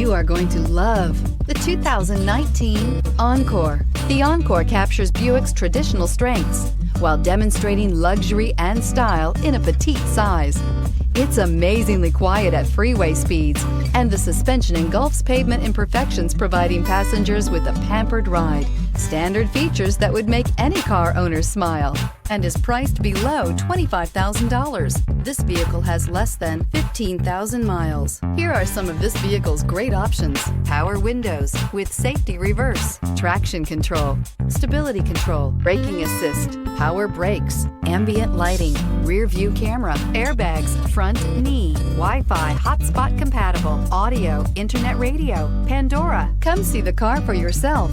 You are going to love the 2019 Encore. The Encore captures Buick's traditional strengths while demonstrating luxury and style in a petite size. It's amazingly quiet at freeway speeds, and the suspension engulfs pavement imperfections, providing passengers with a pampered ride. Standard features that would make any car owner smile, and is priced below $25,000. This vehicle has less than 15,000 miles. Here are some of this vehicle's great options: power windows with safety reverse, traction control, stability control, braking assist, power brakes, ambient lighting, rear view camera, airbags, front knee, Wi-Fi, hotspot compatible, audio, internet radio, Pandora. Come see the car for yourself.